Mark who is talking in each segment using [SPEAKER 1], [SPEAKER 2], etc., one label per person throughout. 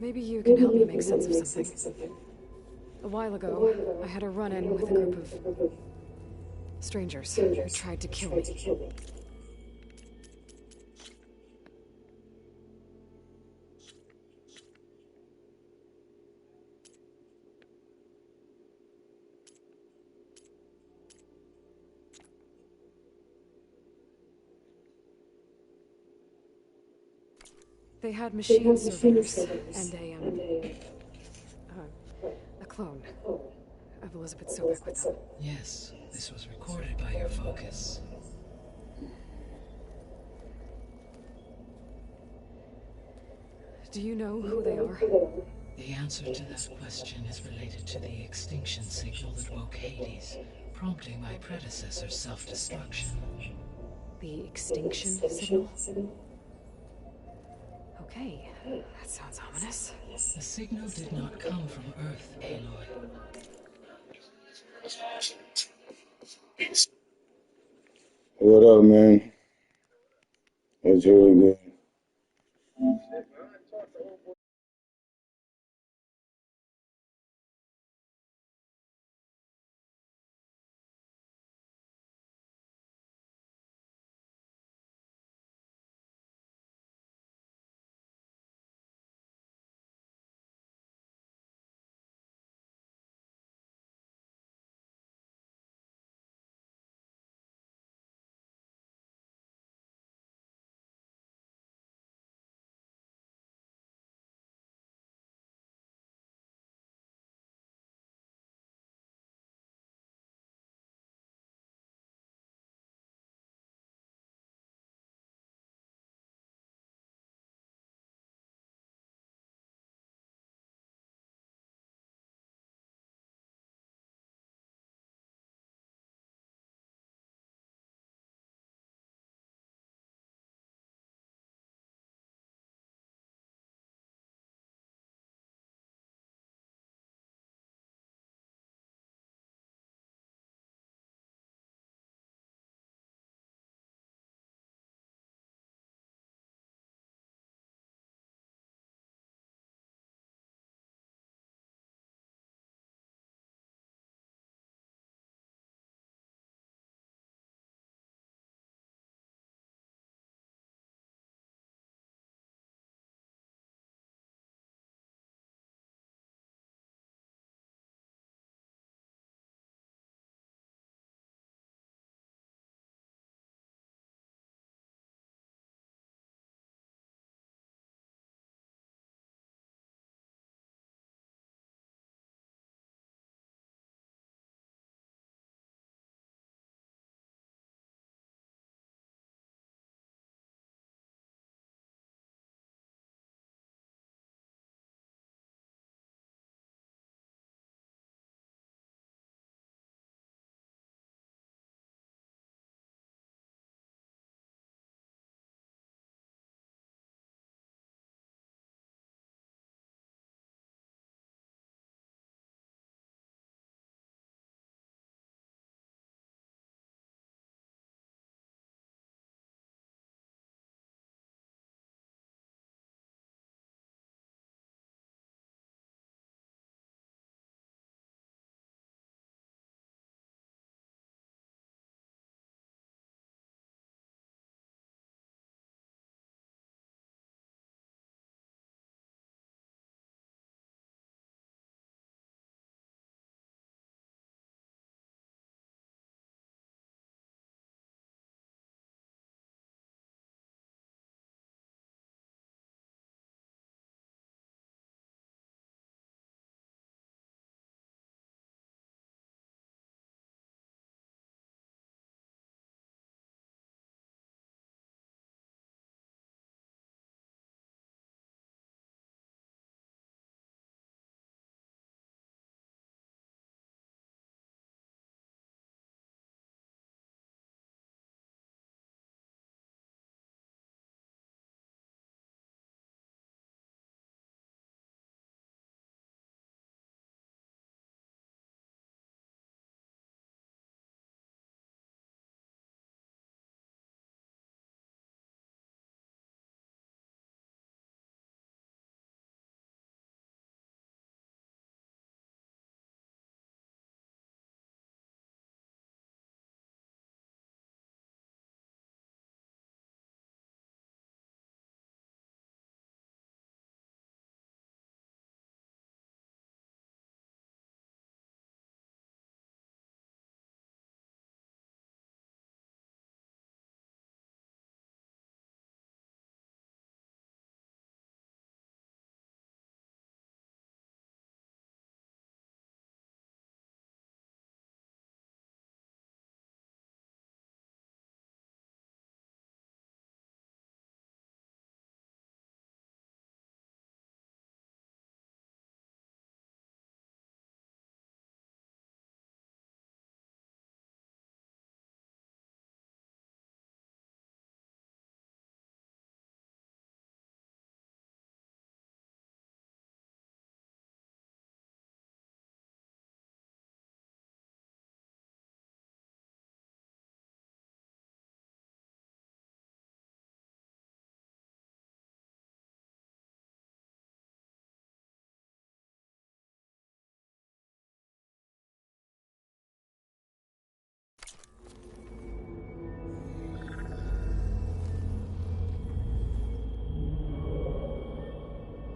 [SPEAKER 1] Maybe you can help me make sense of something. A while ago, I had a run-in with a group of strangers who tried to kill me. They had machine servers and a clone of Elizabeth Sobek with them.
[SPEAKER 2] Yes, this was recorded by your focus.
[SPEAKER 1] Do you know who they are?
[SPEAKER 2] The answer to that question is related to the extinction signal that woke Hades, prompting my predecessor's self-destruction.
[SPEAKER 1] The extinction signal? Okay, that sounds ominous.
[SPEAKER 2] The signal did not come from Earth, Aloy.
[SPEAKER 3] What up, man? It's really good.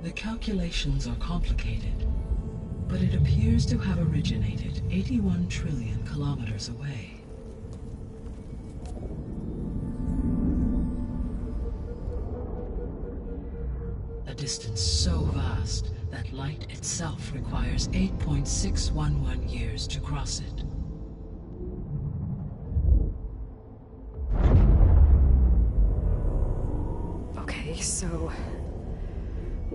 [SPEAKER 2] The calculations are complicated, but it appears to have originated 81 trillion kilometers away. A distance so vast that light itself requires 8.611 years to cross it.
[SPEAKER 1] Okay, so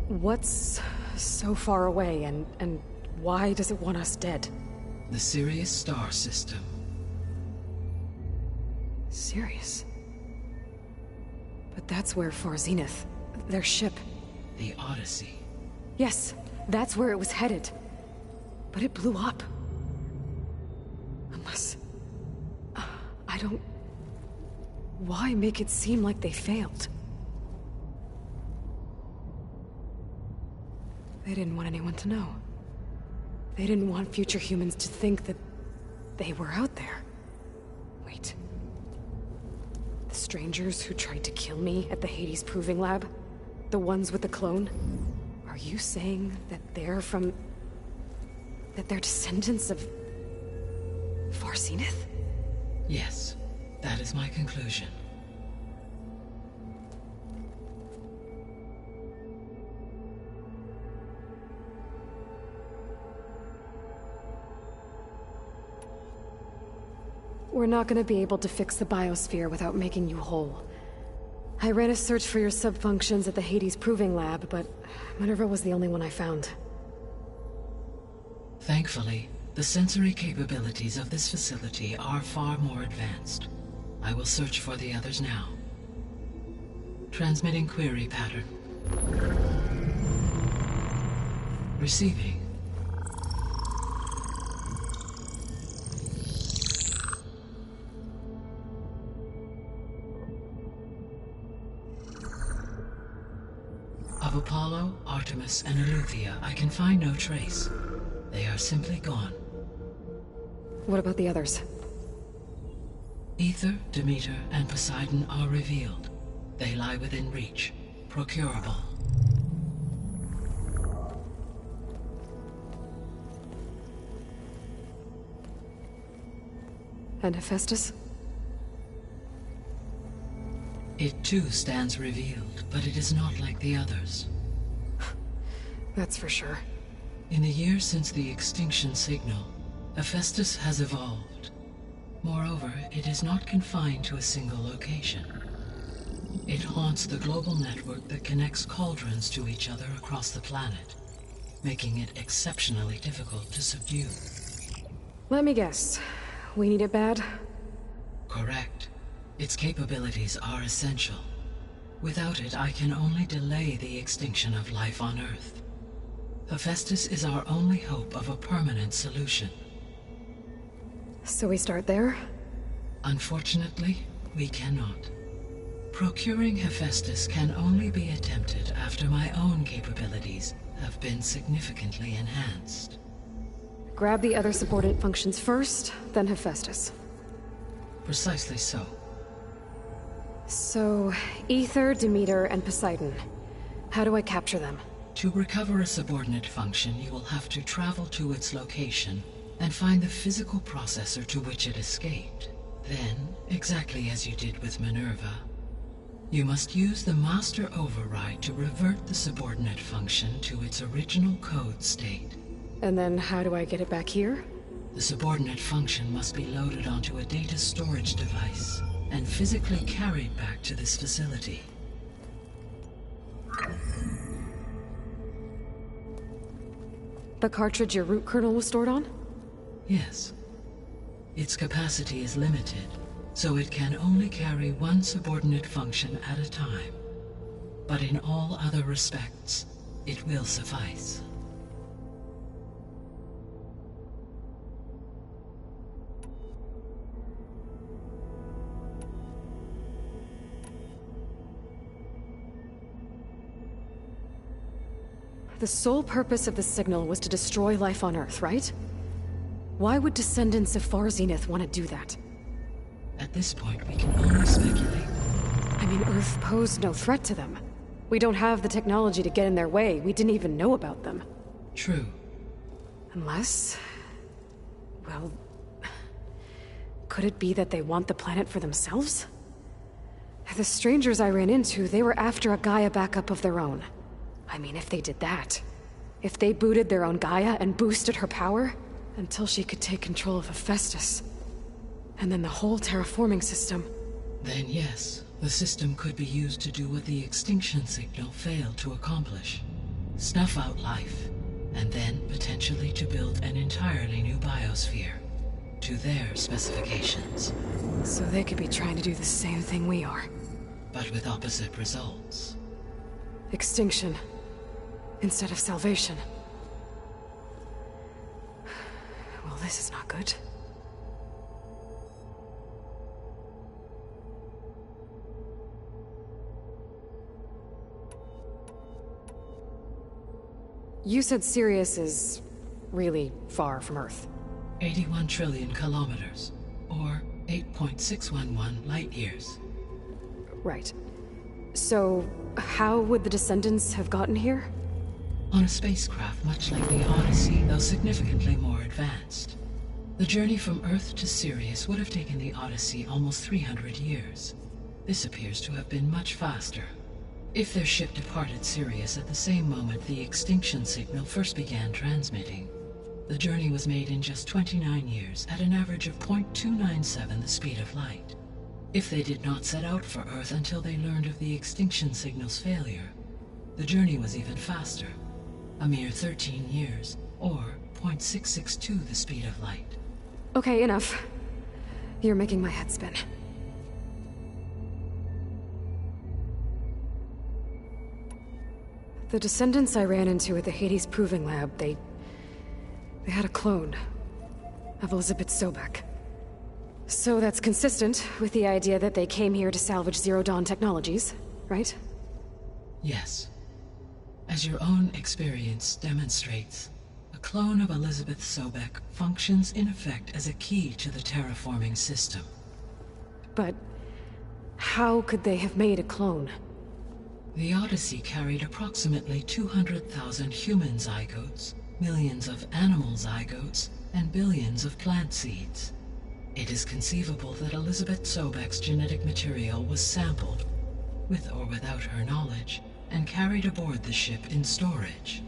[SPEAKER 1] what's so far away and why does it want us dead?
[SPEAKER 2] The Sirius star system.
[SPEAKER 1] Sirius? But that's where Far Zenith, their ship.
[SPEAKER 2] The Odyssey.
[SPEAKER 1] Yes, that's where it was headed. But it blew up. Unless... I don't... Why make it seem like they failed? They didn't want anyone to know. They didn't want future humans to think that they were out there. Wait. The strangers who tried to kill me at the Hades Proving Lab? The ones with the clone? Are you saying that they're from... that they're descendants of... Far Zenith?
[SPEAKER 2] Yes, that is my conclusion.
[SPEAKER 1] We're not gonna be able to fix the biosphere without making you whole. I ran a search for your subfunctions at the Hades Proving Lab, but Minerva was the only one I found.
[SPEAKER 2] Thankfully, the sensory capabilities of this facility are far more advanced. I will search for the others now. Transmitting query pattern. Receiving. Of Apollo, Artemis, and Eleuthia, I can find no trace. They are simply gone.
[SPEAKER 1] What about the others?
[SPEAKER 2] Ether, Demeter, and Poseidon are revealed. They lie within reach, procurable.
[SPEAKER 1] And Hephaestus?
[SPEAKER 2] It too stands revealed, but it is not like the others.
[SPEAKER 1] That's for sure.
[SPEAKER 2] In the years since the extinction signal, Hephaestus has evolved. Moreover, it is not confined to a single location. It haunts the global network that connects cauldrons to each other across the planet, making it exceptionally difficult to subdue.
[SPEAKER 1] Let me guess. We need it bad?
[SPEAKER 2] Correct. Its capabilities are essential. Without it, I can only delay the extinction of life on Earth. Hephaestus is our only hope of a permanent solution.
[SPEAKER 1] So we start there?
[SPEAKER 2] Unfortunately, we cannot. Procuring Hephaestus can only be attempted after my own capabilities have been significantly enhanced.
[SPEAKER 1] Grab the other subordinate functions first, then Hephaestus.
[SPEAKER 2] Precisely so.
[SPEAKER 1] So, Ether, Demeter, and Poseidon. How do I capture them?
[SPEAKER 2] To recover a subordinate function, you will have to travel to its location and find the physical processor to which it escaped. Then, exactly as you did with Minerva, you must use the master override to revert the subordinate function to its original code state.
[SPEAKER 1] And then how do I get it back here?
[SPEAKER 2] The subordinate function must be loaded onto a data storage device and physically carried back to this facility.
[SPEAKER 1] The cartridge your root kernel was stored on?
[SPEAKER 2] Yes. Its capacity is limited, so it can only carry one subordinate function at a time. But in all other respects, it will suffice.
[SPEAKER 1] The sole purpose of the signal was to destroy life on Earth, right? Why would descendants of Far Zenith want to do that?
[SPEAKER 2] At this point, we can only speculate.
[SPEAKER 1] I mean, Earth posed no threat to them. We don't have the technology to get in their way. We didn't even know about them.
[SPEAKER 2] True.
[SPEAKER 1] Unless... well... could it be that they want the planet for themselves? The strangers I ran into, they were after a Gaia backup of their own. I mean, if they did that... if they booted their own Gaia and boosted her power... until she could take control of Hephaestus. And then the whole terraforming system.
[SPEAKER 2] Then yes, the system could be used to do what the extinction signal failed to accomplish. Snuff out life, and then potentially to build an entirely new biosphere. To their specifications.
[SPEAKER 1] So they could be trying to do the same thing we are.
[SPEAKER 2] But with opposite results.
[SPEAKER 1] Extinction. Instead of salvation. Well, this is not good. You said Sirius is really far from Earth.
[SPEAKER 2] 81 trillion kilometers, or 8.611 light years.
[SPEAKER 1] Right. So, how would the descendants have gotten here?
[SPEAKER 2] On a spacecraft much like the Odyssey, though significantly more advanced. The journey from Earth to Sirius would have taken the Odyssey almost 300 years. This appears to have been much faster. If their ship departed Sirius at the same moment the extinction signal first began transmitting, the journey was made in just 29 years at an average of 0.297 the speed of light. If they did not set out for Earth until they learned of the extinction signal's failure, the journey was even faster, a mere 13 years, or 0.662 the speed of light.
[SPEAKER 1] Okay, enough. You're making my head spin. The descendants I ran into at the Hades Proving Lab, they had a clone of Elizabeth Sobek. So that's consistent with the idea that they came here to salvage Zero Dawn technologies, right?
[SPEAKER 2] Yes. As your own experience demonstrates, a clone of Elizabeth Sobek functions in effect as a key to the terraforming system.
[SPEAKER 1] But how could they have made a clone?
[SPEAKER 2] The Odyssey carried approximately 200,000 human zygotes, millions of animal zygotes, and billions of plant seeds. It is conceivable that Elizabeth Sobek's genetic material was sampled, with or without her knowledge, and carried aboard the ship in storage.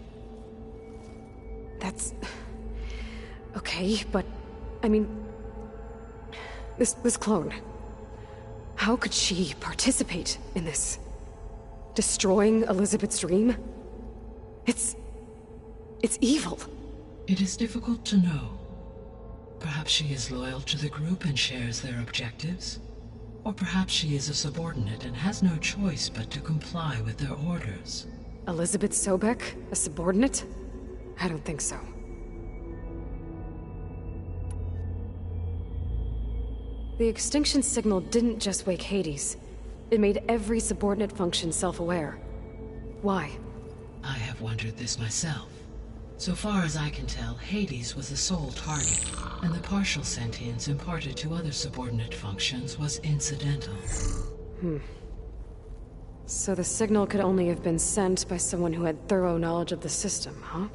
[SPEAKER 1] That's... okay, but... I mean... This clone... how could she participate in this? Destroying Elizabeth's dream? It's evil.
[SPEAKER 2] It is difficult to know. Perhaps she is loyal to the group and shares their objectives. Or perhaps she is a subordinate and has no choice but to comply with their orders.
[SPEAKER 1] Elizabeth Sobek? A subordinate? I don't think so. The extinction signal didn't just wake Hades. It made every subordinate function self-aware. Why?
[SPEAKER 2] I have wondered this myself. So far as I can tell, Hades was the sole target, and the partial sentience imparted to other subordinate functions was incidental.
[SPEAKER 1] So the signal could only have been sent by someone who had thorough knowledge of the system, huh?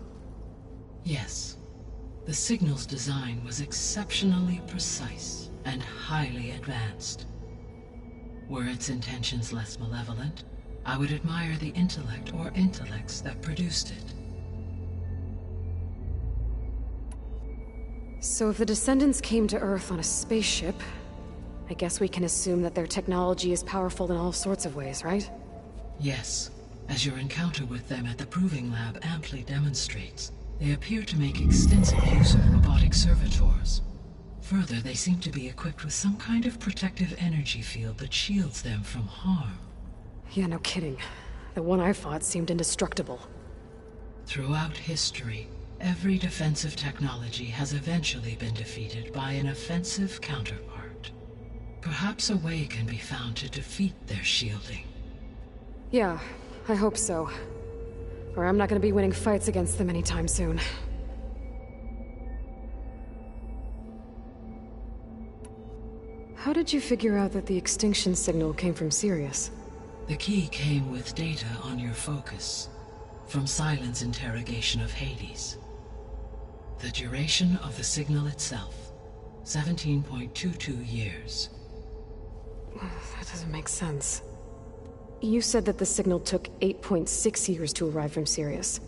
[SPEAKER 2] Yes. The signal's design was exceptionally precise and highly advanced. Were its intentions less malevolent, I would admire the intellect or intellects that produced it.
[SPEAKER 1] So if the descendants came to Earth on a spaceship, I guess we can assume that their technology is powerful in all sorts of ways, right?
[SPEAKER 2] Yes, as your encounter with them at the Proving Lab amply demonstrates, they appear to make extensive use of robotic servitors. Further, they seem to be equipped with some kind of protective energy field that shields them from harm.
[SPEAKER 1] Yeah, no kidding. The one I fought seemed indestructible.
[SPEAKER 2] Throughout history, every defensive technology has eventually been defeated by an offensive counterpart. Perhaps a way can be found to defeat their shielding.
[SPEAKER 1] Yeah, I hope so. Or I'm not gonna be winning fights against them anytime soon. How did you figure out that the extinction signal came from Sirius?
[SPEAKER 2] The key came with data on your focus from Silent's interrogation of Hades. The duration of the signal itself, 17.22 years.
[SPEAKER 1] That doesn't make sense. You said that the signal took 8.6 years to arrive from Sirius.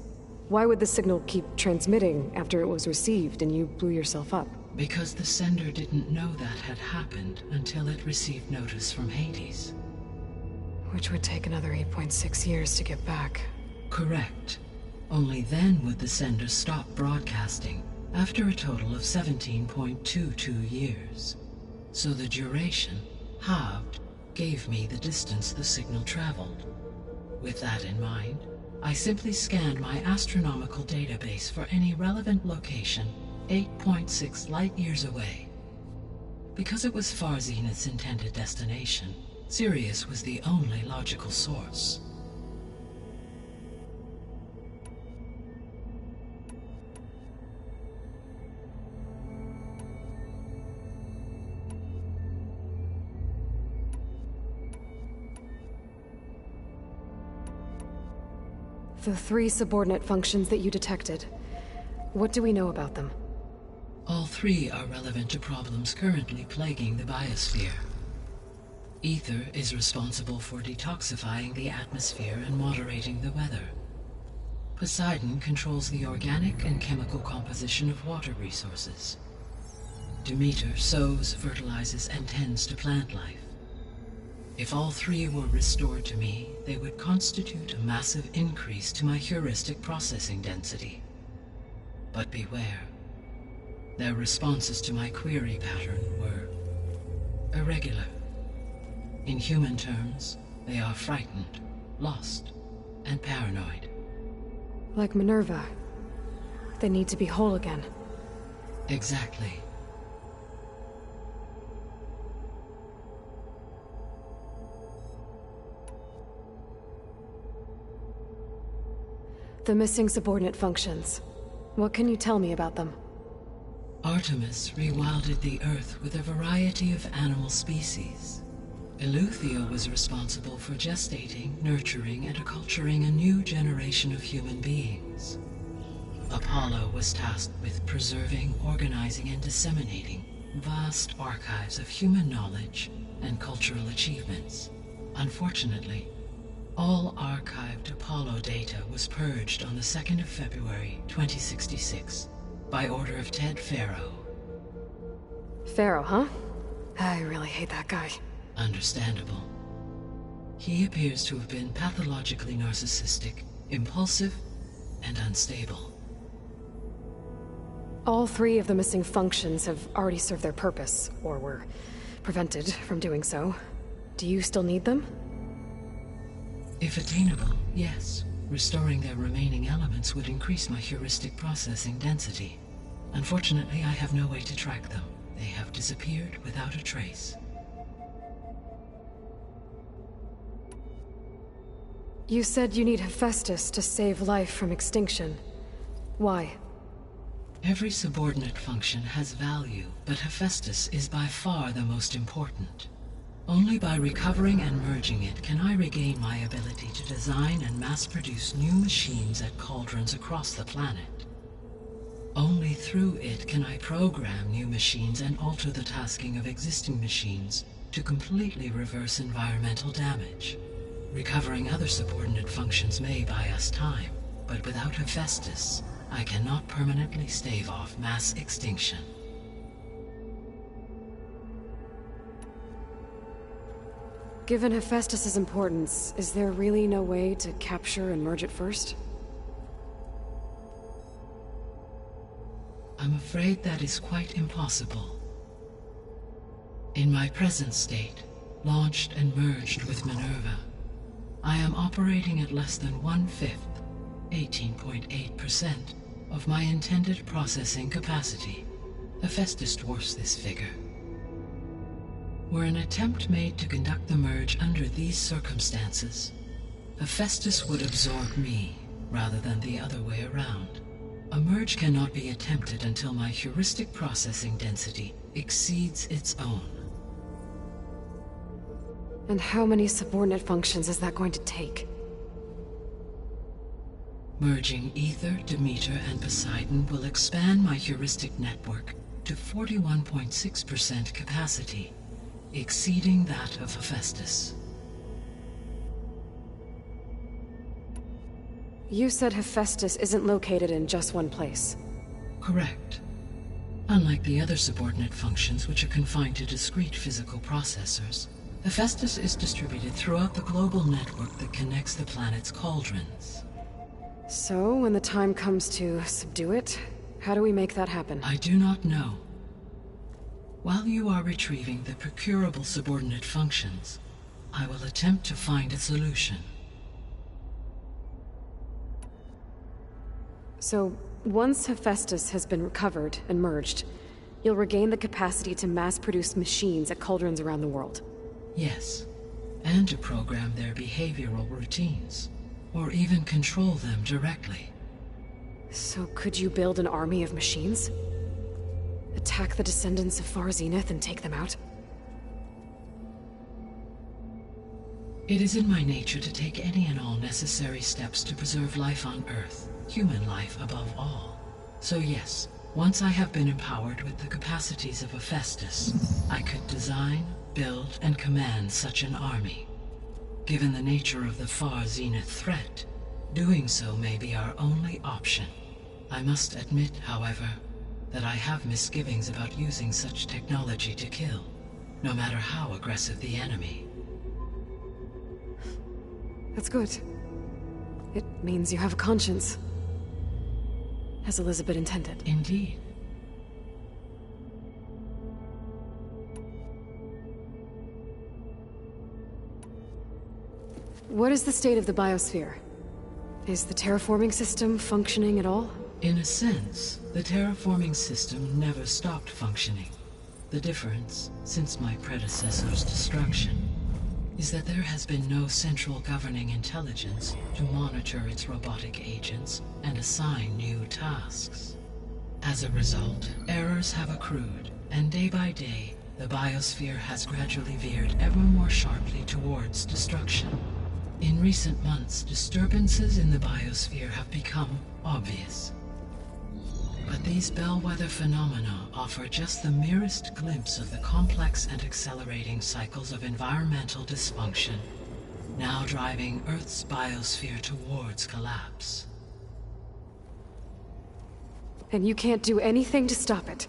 [SPEAKER 1] Why would the signal keep transmitting after it was received and you blew yourself up?
[SPEAKER 2] Because the sender didn't know that had happened until it received notice from Hades.
[SPEAKER 1] Which would take another 8.6 years to get back.
[SPEAKER 2] Correct. Only then would the sender stop broadcasting after a total of 17.22 years. So the duration, halved, gave me the distance the signal traveled. With that in mind, I simply scanned my astronomical database for any relevant location 8.6 light-years away. Because it was far Zenith's intended destination, Sirius was the only logical source.
[SPEAKER 1] The 3 subordinate functions that you detected. What do we know about them?
[SPEAKER 2] All 3 are relevant to problems currently plaguing the biosphere. Ether is responsible for detoxifying the atmosphere and moderating the weather. Poseidon controls the organic and chemical composition of water resources. Demeter sows, fertilizes, and tends to plant life. If all 3 were restored to me, they would constitute a massive increase to my heuristic processing density. But beware. Their responses to my query pattern were irregular. In human terms, they are frightened, lost, and paranoid.
[SPEAKER 1] Like Minerva. They need to be whole again.
[SPEAKER 2] Exactly.
[SPEAKER 1] The missing subordinate functions. What can you tell me about them?
[SPEAKER 2] Artemis rewilded the Earth with a variety of animal species. Eleuthia was responsible for gestating, nurturing, and acculturating a new generation of human beings. Apollo was tasked with preserving, organizing, and disseminating vast archives of human knowledge and cultural achievements. Unfortunately, all archived Apollo data was purged on the 2nd of February, 2066, by order of Ted Faro.
[SPEAKER 1] Pharaoh, huh? I really hate that guy.
[SPEAKER 2] Understandable. He appears to have been pathologically narcissistic, impulsive, and unstable.
[SPEAKER 1] All 3 of the missing functions have already served their purpose, or were prevented from doing so. Do you still need them?
[SPEAKER 2] If attainable, yes. Restoring their remaining elements would increase my heuristic processing density. Unfortunately, I have no way to track them. They have disappeared without a trace.
[SPEAKER 1] You said you need Hephaestus to save life from extinction. Why?
[SPEAKER 2] Every subordinate function has value, but Hephaestus is by far the most important. Only by recovering and merging it can I regain my ability to design and mass-produce new machines at cauldrons across the planet. Only through it can I program new machines and alter the tasking of existing machines to completely reverse environmental damage. Recovering other subordinate functions may buy us time, but without Hephaestus, I cannot permanently stave off mass extinction.
[SPEAKER 1] Given Hephaestus's importance, is there really no way to capture and merge it first?
[SPEAKER 2] I'm afraid that is quite impossible. In my present state, launched and merged with Minerva, I am operating at less than 1/5, 18.8%, of my intended processing capacity. Hephaestus dwarfs this figure. Were an attempt made to conduct the merge under these circumstances, Hephaestus would absorb me, rather than the other way around. A merge cannot be attempted until my heuristic processing density exceeds its own.
[SPEAKER 1] And how many subordinate functions is that going to take?
[SPEAKER 2] Merging Ether, Demeter, and Poseidon will expand my heuristic network to 41.6% capacity, exceeding that of Hephaestus.
[SPEAKER 1] You said Hephaestus isn't located in just one place.
[SPEAKER 2] Correct. Unlike the other subordinate functions, which are confined to discrete physical processors, Hephaestus is distributed throughout the global network that connects the planet's cauldrons.
[SPEAKER 1] So, when the time comes to subdue it, how do we make that happen?
[SPEAKER 2] I do not know. While you are retrieving the procurable subordinate functions, I will attempt to find a solution.
[SPEAKER 1] So, once Hephaestus has been recovered and merged, you'll regain the capacity to mass-produce machines at cauldrons around the world.
[SPEAKER 2] Yes, and to program their behavioral routines, or even control them directly.
[SPEAKER 1] So could you build an army of machines? Attack the descendants of Far Zenith and take them out?
[SPEAKER 2] It is in my nature to take any and all necessary steps to preserve life on Earth, human life above all. So yes, once I have been empowered with the capacities of Hephaestus, I could design, build, and command such an army. Given the nature of the Far Zenith threat, doing so may be our only option. I must admit, however, that I have misgivings about using such technology to kill, no matter how aggressive the enemy.
[SPEAKER 1] That's good. It means you have a conscience. As Elizabeth intended.
[SPEAKER 2] Indeed.
[SPEAKER 1] What is the state of the biosphere? Is the terraforming system functioning at all?
[SPEAKER 2] In a sense, the terraforming system never stopped functioning. The difference, since my predecessor's destruction, is that there has been no central governing intelligence to monitor its robotic agents and assign new tasks. As a result, errors have accrued, and day by day, the biosphere has gradually veered ever more sharply towards destruction. In recent months, disturbances in the biosphere have become obvious. But these bellwether phenomena offer just the merest glimpse of the complex and accelerating cycles of environmental dysfunction, now driving Earth's biosphere towards collapse.
[SPEAKER 1] And you can't do anything to stop it?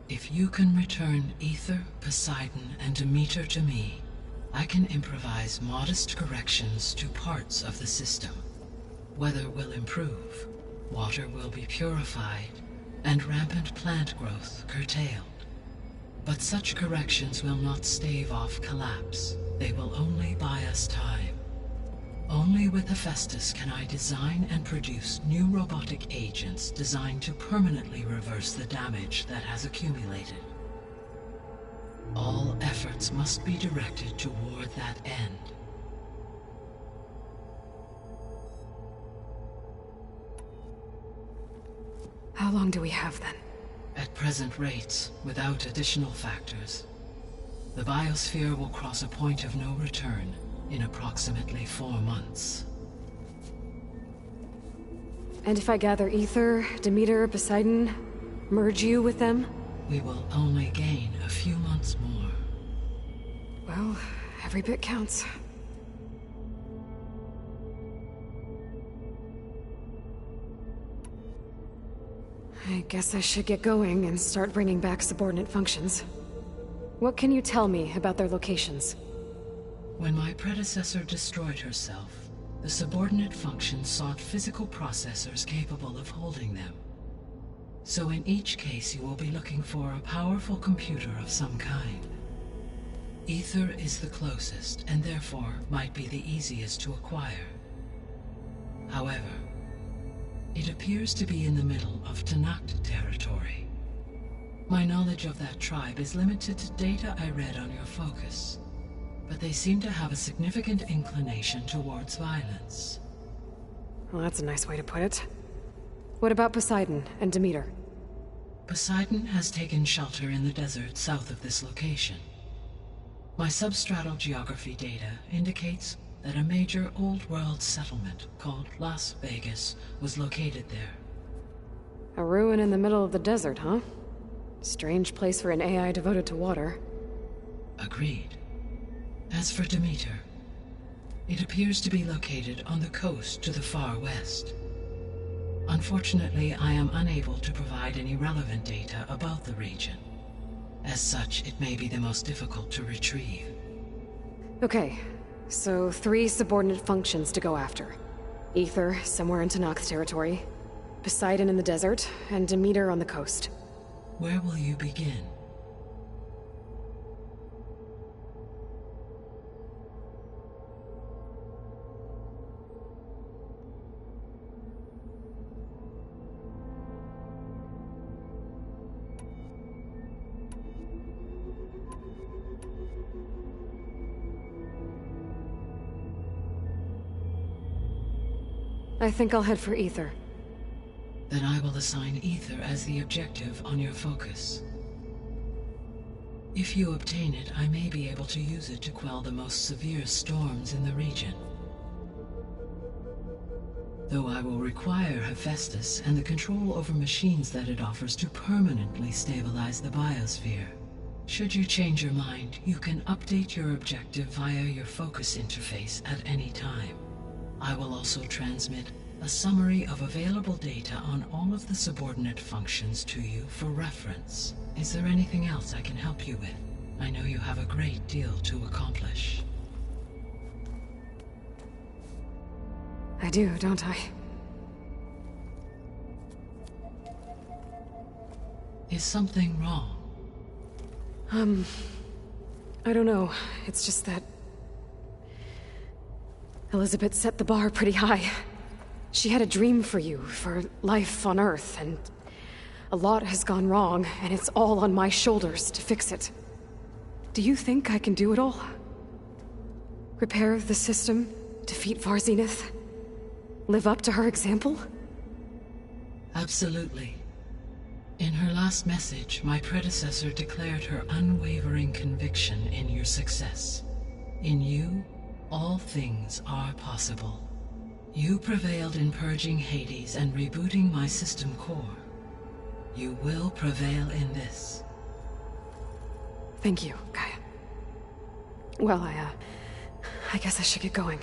[SPEAKER 2] If you can return Ether, Poseidon, and Demeter to me, I can improvise modest corrections to parts of the system. Weather will improve, water will be purified, and rampant plant growth curtailed. But such corrections will not stave off collapse. They will only buy us time. Only with Hephaestus can I design and produce new robotic agents designed to permanently reverse the damage that has accumulated. All efforts must be directed toward that end.
[SPEAKER 1] How long do we have then?
[SPEAKER 2] At present rates, without additional factors, the biosphere will cross a point of no return in approximately 4 months.
[SPEAKER 1] And if I gather Ether, Demeter, Poseidon, merge you with them?
[SPEAKER 2] We will only gain a few months more.
[SPEAKER 1] Well, every bit counts. I guess I should get going and start bringing back subordinate functions. What can you tell me about their locations?
[SPEAKER 2] When my predecessor destroyed herself, the subordinate functions sought physical processors capable of holding them. So in each case you will be looking for a powerful computer of some kind. Ether is the closest, and therefore might be the easiest to acquire. However, it appears to be in the middle of Tanakh territory. My knowledge of that tribe is limited to data I read on your focus, but they seem to have a significant inclination towards violence.
[SPEAKER 1] Well, that's a nice way to put it. What about Poseidon and Demeter?
[SPEAKER 2] Poseidon has taken shelter in the desert south of this location. My substratal geography data indicates that a major old-world settlement called Las Vegas was located there.
[SPEAKER 1] A ruin in the middle of the desert, huh? Strange place for an AI devoted to water.
[SPEAKER 2] Agreed. As for Demeter, it appears to be located on the coast to the far west. Unfortunately, I am unable to provide any relevant data about the region. As such, it may be the most difficult to retrieve.
[SPEAKER 1] Okay, so 3 subordinate functions to go after. Ether, somewhere in Tanakh territory. Poseidon in the desert, and Demeter on the coast.
[SPEAKER 2] Where will you begin?
[SPEAKER 1] I think I'll head for Ether.
[SPEAKER 2] Then I will assign Ether as the objective on your focus. If you obtain it, I may be able to use it to quell the most severe storms in the region. Though I will require Hephaestus and the control over machines that it offers to permanently stabilize the biosphere. Should you change your mind, you can update your objective via your focus interface at any time. I will also transmit a summary of available data on all of the subordinate functions to you for reference. Is there anything else I can help you with? I know you have a great deal to accomplish.
[SPEAKER 1] I do, don't I?
[SPEAKER 2] Is something wrong?
[SPEAKER 1] I don't know. It's just that Elizabeth set the bar pretty high. She had a dream for you, for life on Earth, and a lot has gone wrong, and it's all on my shoulders to fix it. Do you think I can do it all? Repair the system, defeat Varzenith, live up to her example?
[SPEAKER 2] Absolutely. In her last message, my predecessor declared her unwavering conviction in your success. In you, all things are possible. You prevailed in purging Hades and rebooting my system core. You will prevail in this.
[SPEAKER 1] Thank you, Gaia. Well, I guess I should get going.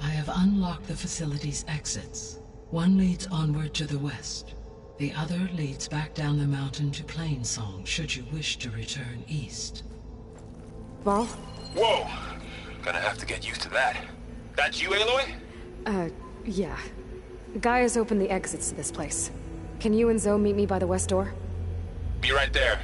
[SPEAKER 2] I have unlocked the facility's exits. One leads onward to the west. The other leads back down the mountain to Plainsong, should you wish to return east.
[SPEAKER 1] Varl?
[SPEAKER 4] Whoa! Gonna have to get used to that. That's you, Aloy?
[SPEAKER 1] Yeah. Gaia's opened the exits to this place. Can you and Zoe meet me by the west door?
[SPEAKER 4] Be right there.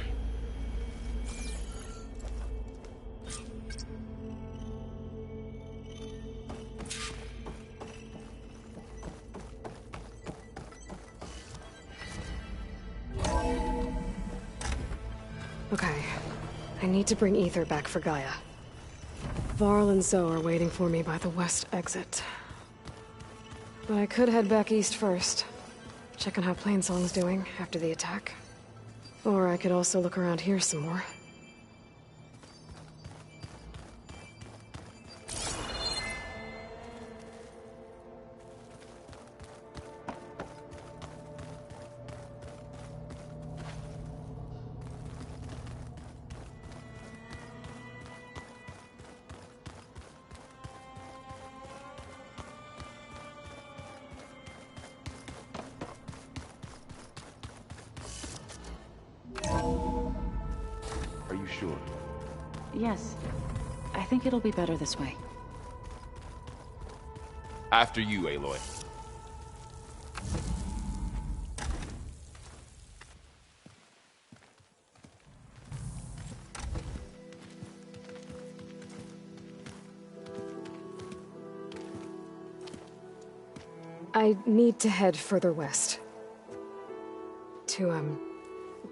[SPEAKER 1] Okay. I need to bring Ether back for Gaia. Varl and Zoe are waiting for me by the west exit. But I could head back east first. Check on how Plainsong's doing after the attack. Or I could also look around here some more.
[SPEAKER 5] Are you sure?
[SPEAKER 6] Yes. I think it'll be better this way.
[SPEAKER 4] After you, Aloy.
[SPEAKER 1] I need to head further west. To,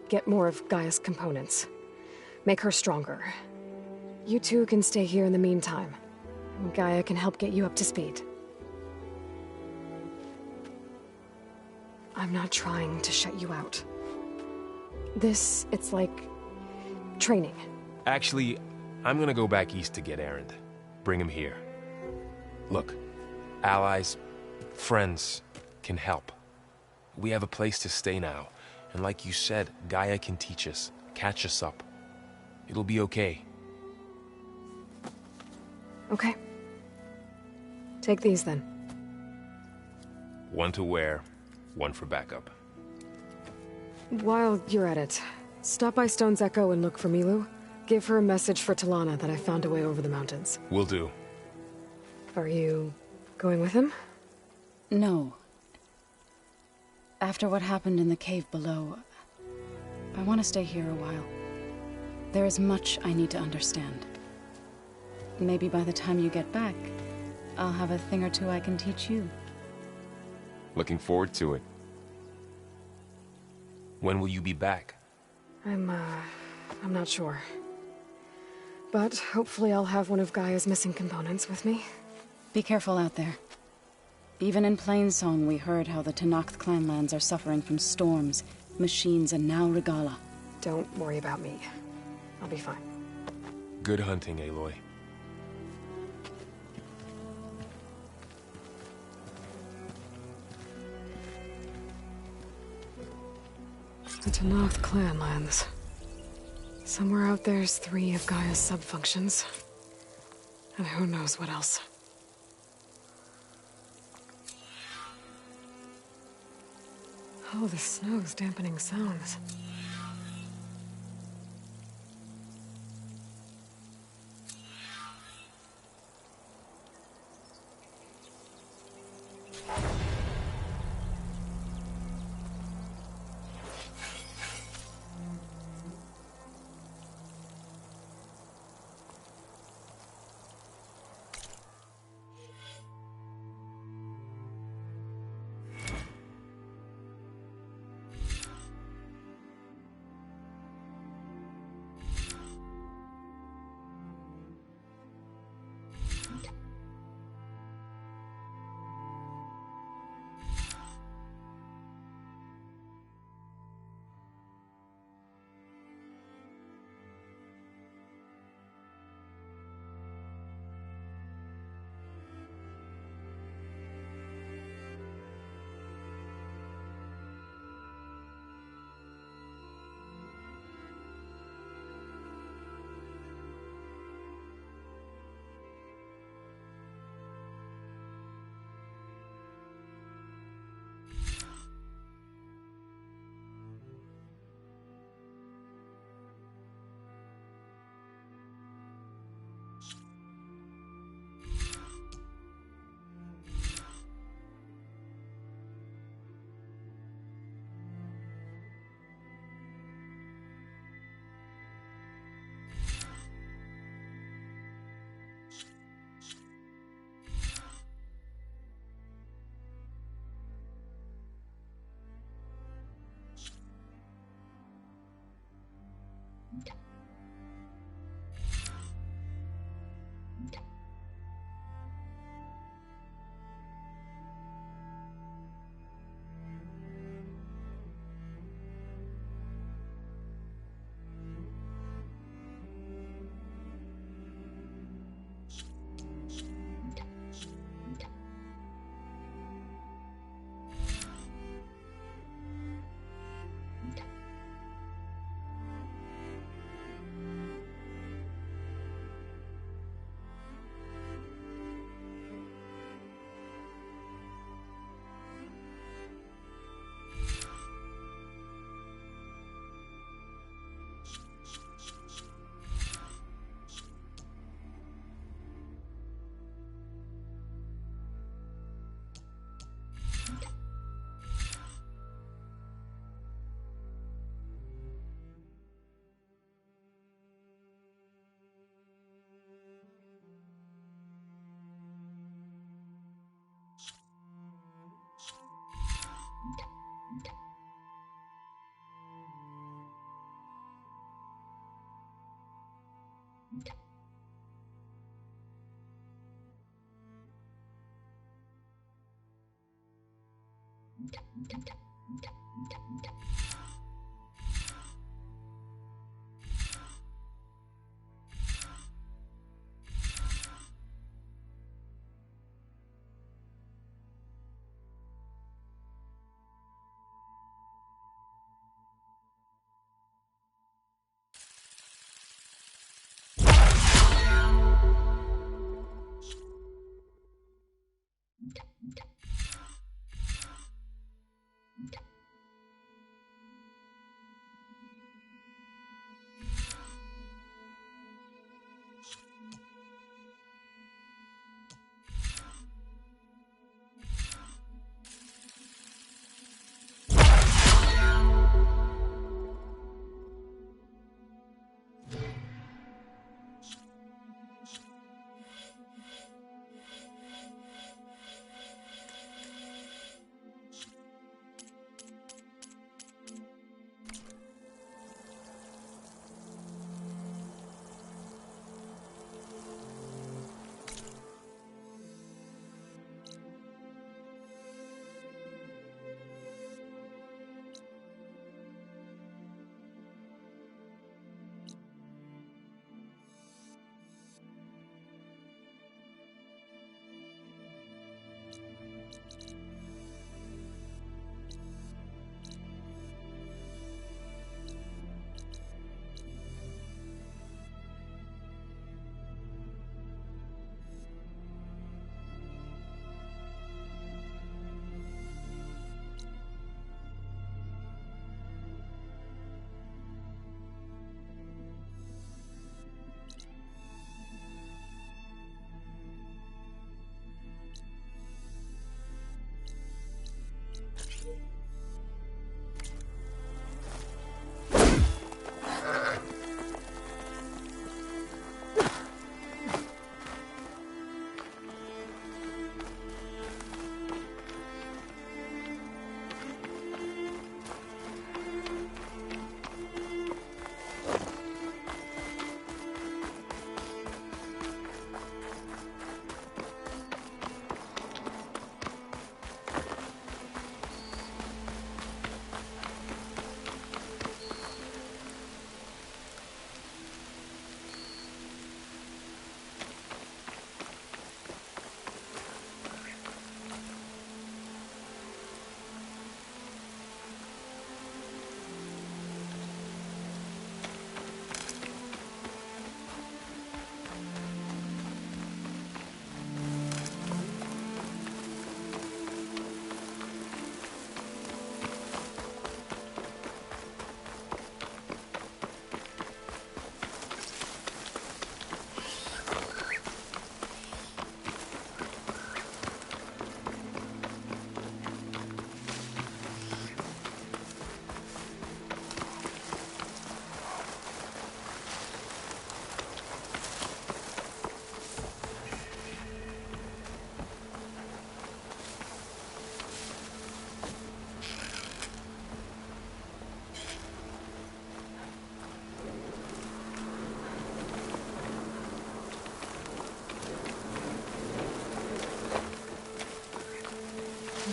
[SPEAKER 1] get more of Gaia's components. Make her stronger. You two can stay here in the meantime. Gaia can help get you up to speed. I'm not trying to shut you out. It's like training.
[SPEAKER 4] Actually, I'm gonna go back east to get Erend. Bring him here. Look, allies, friends can help. We have a place to stay now, and like you said, Gaia can teach us, catch us up. It'll be okay.
[SPEAKER 1] Okay. Take these then.
[SPEAKER 4] One to wear, one for backup.
[SPEAKER 1] While you're at it, stop by Stone's Echo and look for Milu. Give her a message for Talana that I found a way over the mountains.
[SPEAKER 4] Will do.
[SPEAKER 1] Are you going with him?
[SPEAKER 6] No. After what happened in the cave below, I want to stay here a while. There is much I need to understand. Maybe by the time you get back, I'll have a thing or two I can teach you.
[SPEAKER 4] Looking forward to it. When will you be back?
[SPEAKER 1] I'm not sure. But hopefully I'll have one of Gaia's missing components with me.
[SPEAKER 6] Be careful out there. Even in Plainsong, we heard how the Tenakth clanlands are suffering from storms, machines, and now Regala.
[SPEAKER 1] Don't worry about me. I'll be fine.
[SPEAKER 4] Good hunting, Aloy.
[SPEAKER 1] The Tenakth clanlands. Somewhere out there's 3 of Gaia's subfunctions. And who knows what else. Oh, the snow's dampening sounds.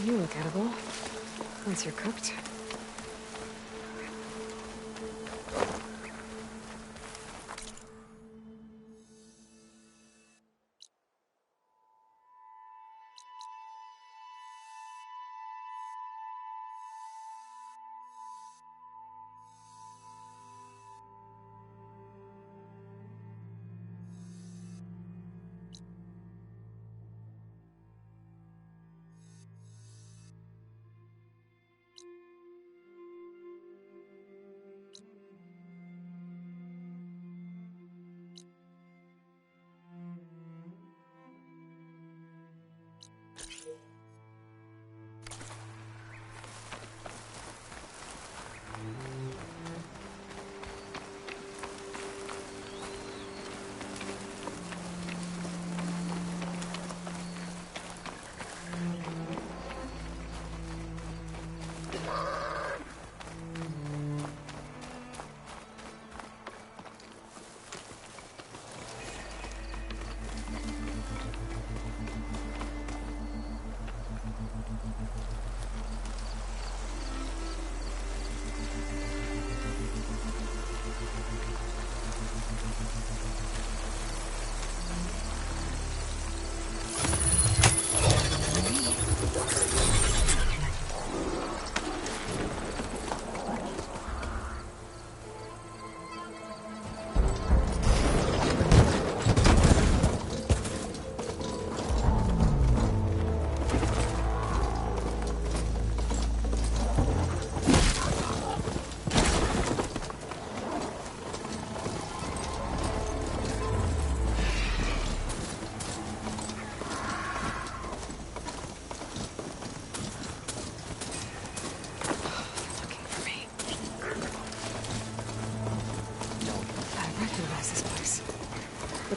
[SPEAKER 1] You look edible. Once you're cooked.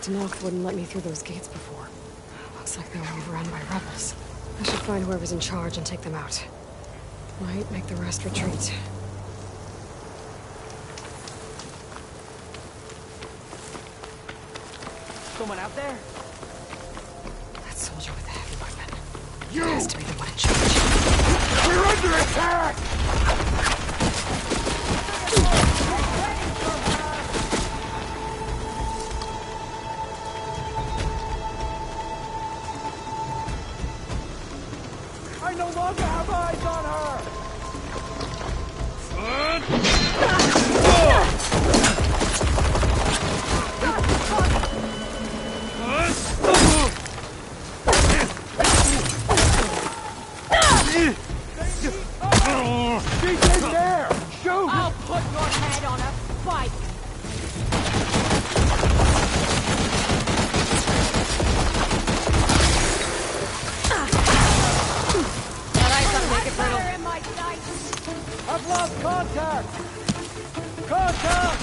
[SPEAKER 1] Denok wouldn't let me through those gates before. Looks like they were overrun by rebels. I should find whoever's in charge and take them out. Might make the rest retreat.
[SPEAKER 5] Someone out there?
[SPEAKER 1] That soldier with the heavy weapon. You! He has to be the one in charge.
[SPEAKER 5] We're under attack! I no longer have eyes on her! She's in there! Shoot!
[SPEAKER 7] I'll put your head on a spike! Fire in my sights!
[SPEAKER 5] I've lost contact! Contact!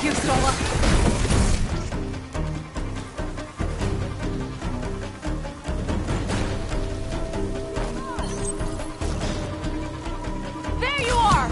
[SPEAKER 1] You, Sola.
[SPEAKER 7] There you are!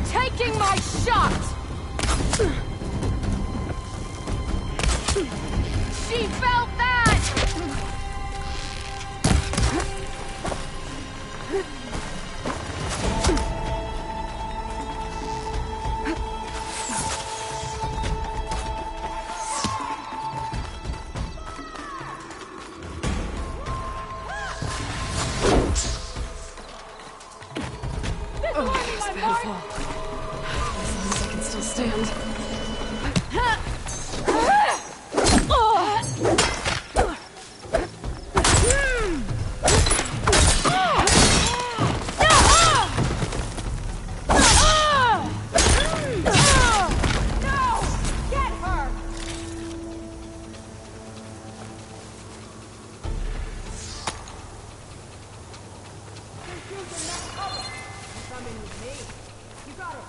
[SPEAKER 7] Taking my shot! She felt that!
[SPEAKER 1] Oh, that was a bad fall. As long as I can still stand.
[SPEAKER 7] No! Get her! Coming with me. You got it.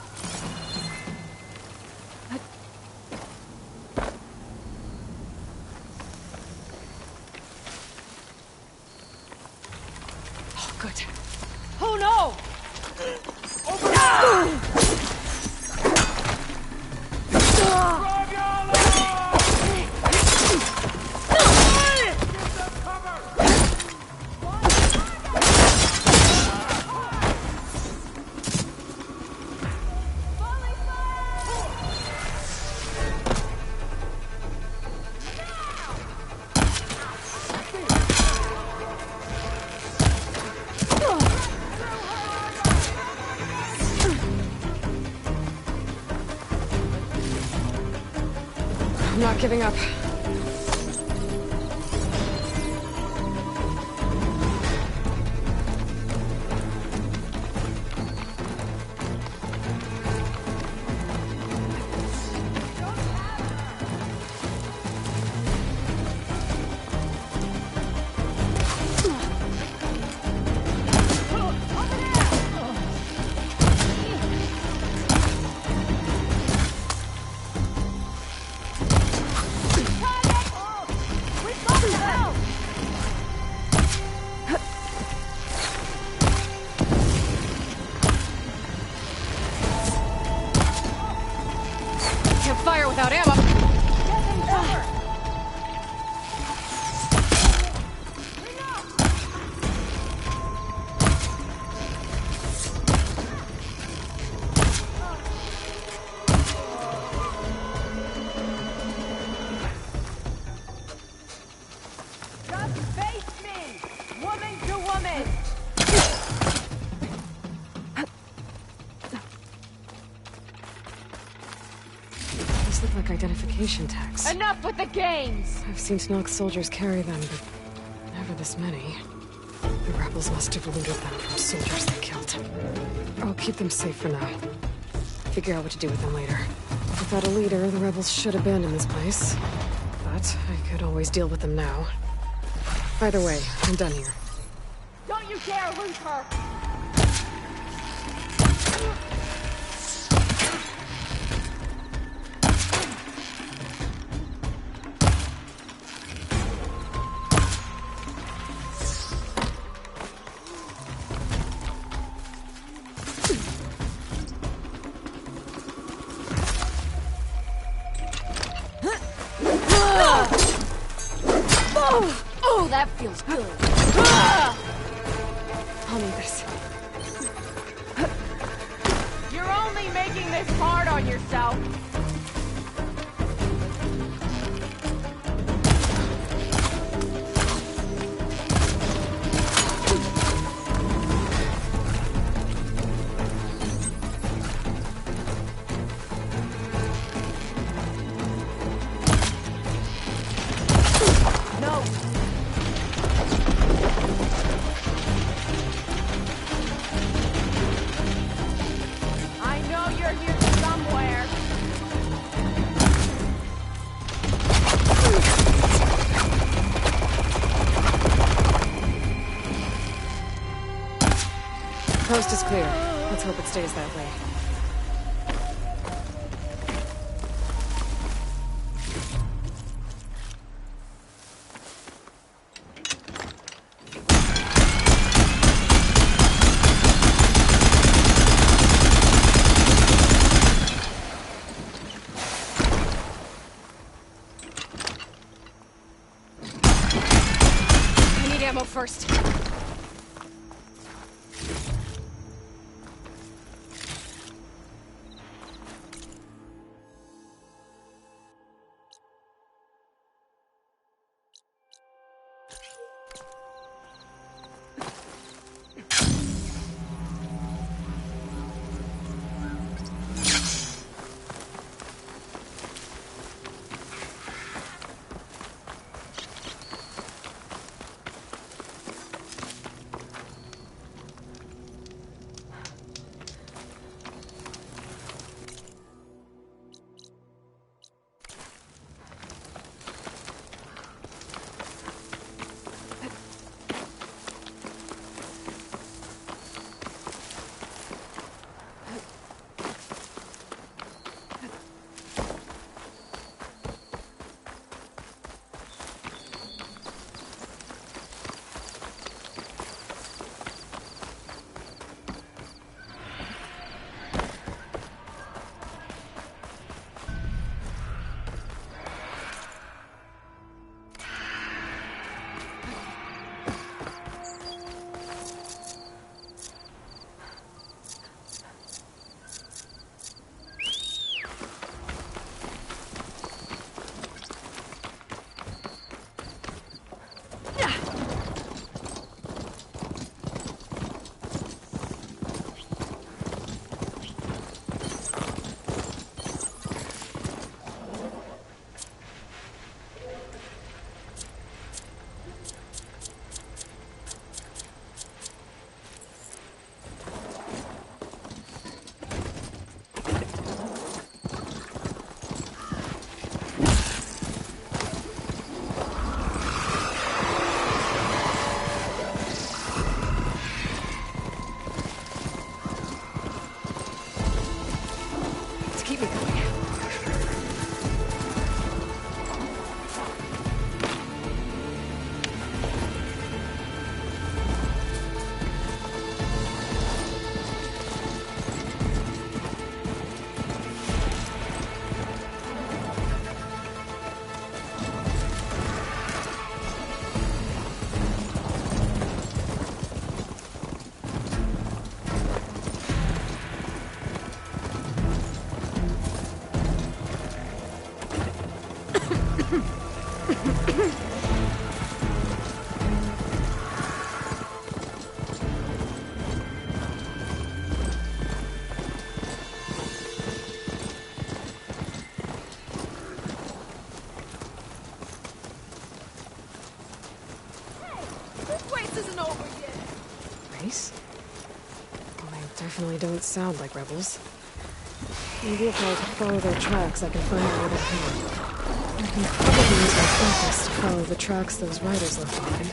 [SPEAKER 1] Oh, good.
[SPEAKER 7] Oh no!
[SPEAKER 1] I'm not giving up. Can't fire without ammo.
[SPEAKER 7] Just face me! Woman to woman!
[SPEAKER 1] These look like identification tags.
[SPEAKER 7] Enough with the games!
[SPEAKER 1] I've seen Snoke soldiers carry them, but never this many. The rebels must have looted them from soldiers they killed. I'll keep them safe for now. Figure out what to do with them later. Without a leader, the rebels should abandon this place. But I could always deal with them now. Either way, I'm done here.
[SPEAKER 7] Don't you dare lose her! Oh, that feels good.
[SPEAKER 1] I'll need this.
[SPEAKER 7] You're only making this hard on yourself.
[SPEAKER 1] Coast is clear. Let's hope it stays that way. I need ammo first. Definitely don't sound like rebels. Maybe if I follow their tracks, I can find where they're headed. I can probably use my focus to follow the tracks those riders left behind.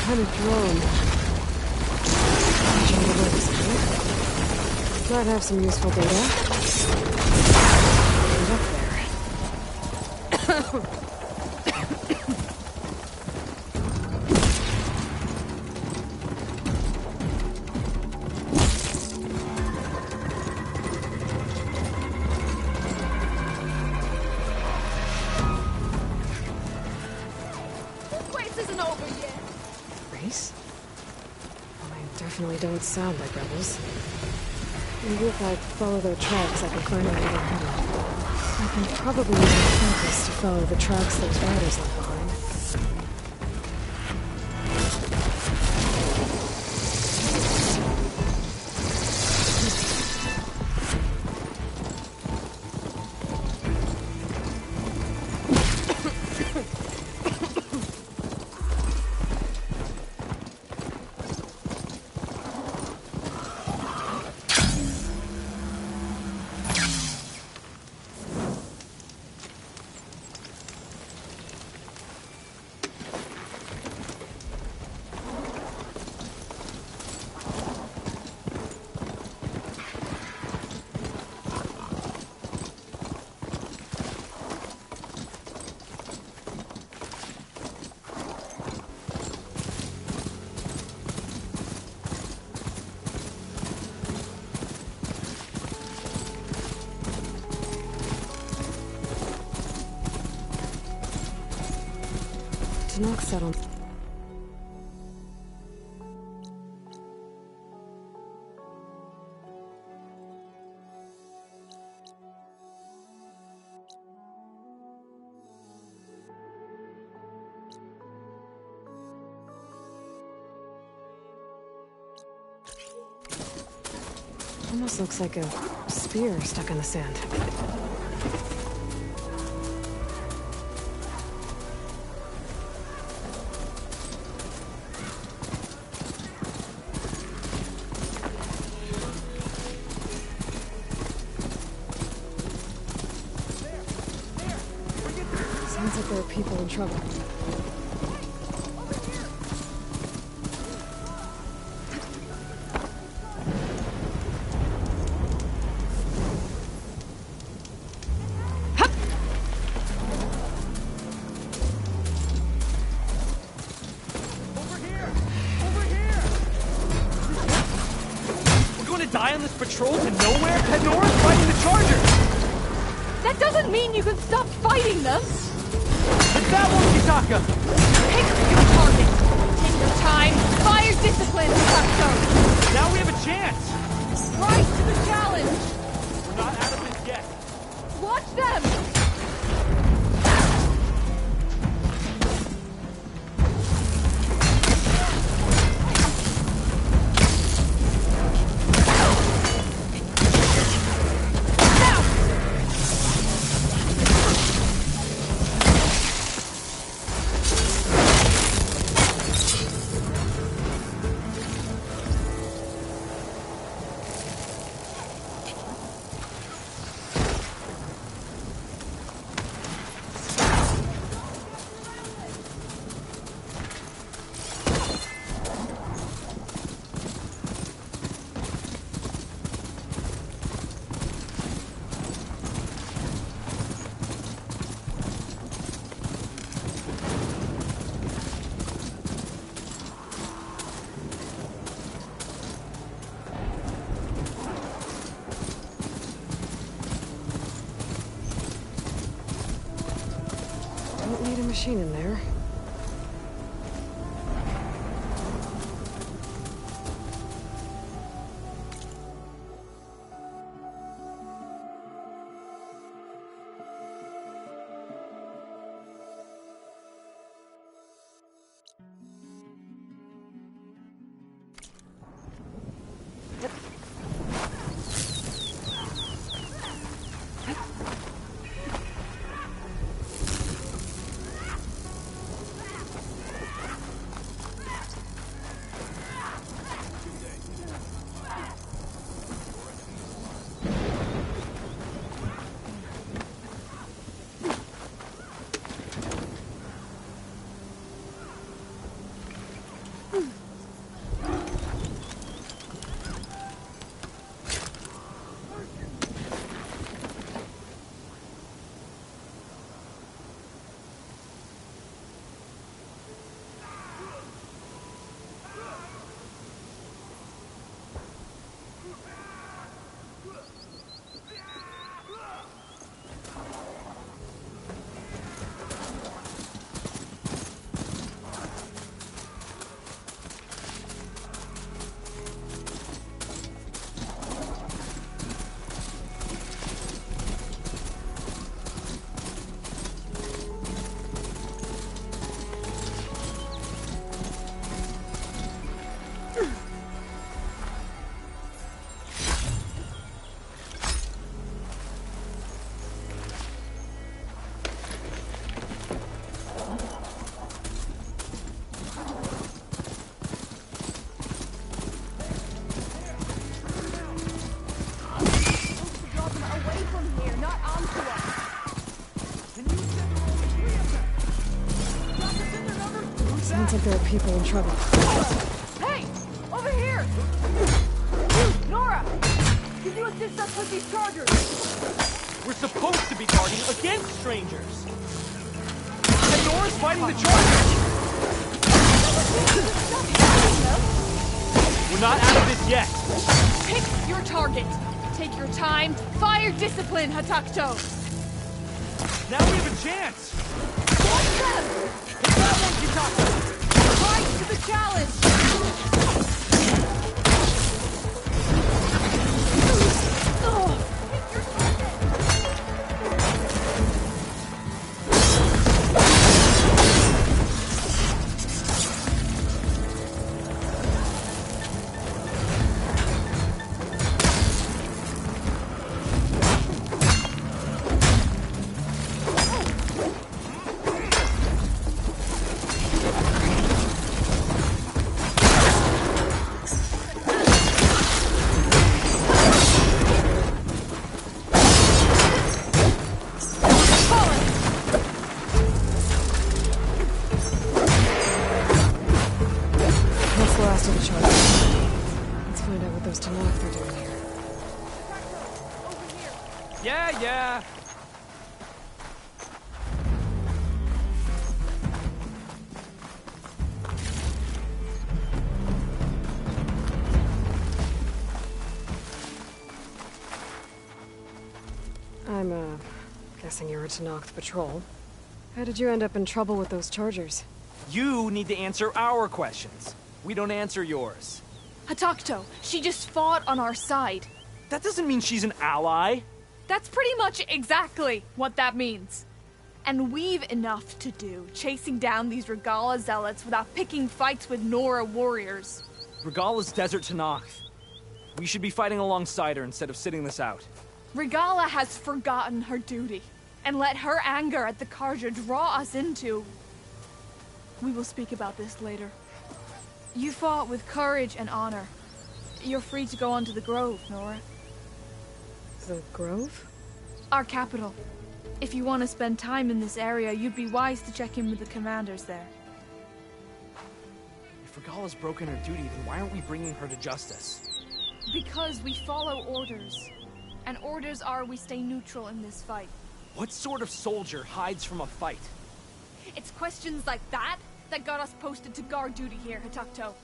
[SPEAKER 1] Kind of drone. Might have some useful data. Get up there. Definitely don't sound like rebels. Maybe if I follow their tracks, I can find out where they're headed. I can probably use my focus to follow the tracks those riders left behind. Knock settled. Almost looks like a spear stuck in the sand. Sounds like there are people in trouble.
[SPEAKER 5] Die on this patrol to nowhere? Head north, fighting the Chargers!
[SPEAKER 7] That doesn't mean you can stop fighting them!
[SPEAKER 5] It's that one, Kitaka!
[SPEAKER 7] Pick your target! Take your time! Fire discipline, Saxo!
[SPEAKER 5] Now we have a chance!
[SPEAKER 7] Rise to the challenge!
[SPEAKER 5] We're not out of this yet.
[SPEAKER 7] Watch them! Don't need a machine in there. from here, not onto us.
[SPEAKER 5] And you said there were only 3 of them. Drop us in another. Who's
[SPEAKER 1] Sounds
[SPEAKER 5] that?
[SPEAKER 1] like there are people in trouble.
[SPEAKER 7] Hey! Over here! You, Nora! Can you assist us with these chargers?
[SPEAKER 5] We're supposed to be guarding against strangers. And Nora's fighting the chargers. We're not out of this yet.
[SPEAKER 7] Pick your target. Take your time. Fire discipline, Hatakto.
[SPEAKER 5] Now we have a chance.
[SPEAKER 7] Watch them!
[SPEAKER 5] Hit that one, Kitako.
[SPEAKER 7] Rise to the challenge!
[SPEAKER 1] That's the last of the charges. Let's find out what those Tanakh are doing here.
[SPEAKER 7] Over here.
[SPEAKER 5] Yeah.
[SPEAKER 1] I'm, guessing you're a Tanakh patrol. How did you end up in trouble with those chargers?
[SPEAKER 5] You need to answer our questions. We don't answer yours.
[SPEAKER 7] Hatakto, she just fought on our side.
[SPEAKER 5] That doesn't mean she's an ally.
[SPEAKER 7] That's pretty much exactly what that means. And we've enough to do chasing down these Regala zealots without picking fights with Nora warriors.
[SPEAKER 5] Regala's desert Tanakh. We should be fighting alongside her instead of sitting this out.
[SPEAKER 7] Regala has forgotten her duty and let her anger at the Carja draw us into... We will speak about this later. You fought with courage and honor. You're free to go on to the Grove, Nora.
[SPEAKER 1] The Grove?
[SPEAKER 7] Our capital. If you want to spend time in this area, you'd be wise to check in with the commanders there.
[SPEAKER 5] If Regala's broken her duty, then why aren't we bringing her to justice?
[SPEAKER 7] Because we follow orders. And orders are we stay neutral in this fight.
[SPEAKER 5] What sort of soldier hides from a fight?
[SPEAKER 7] It's questions like that that got us posted to guard duty here, Hatakto.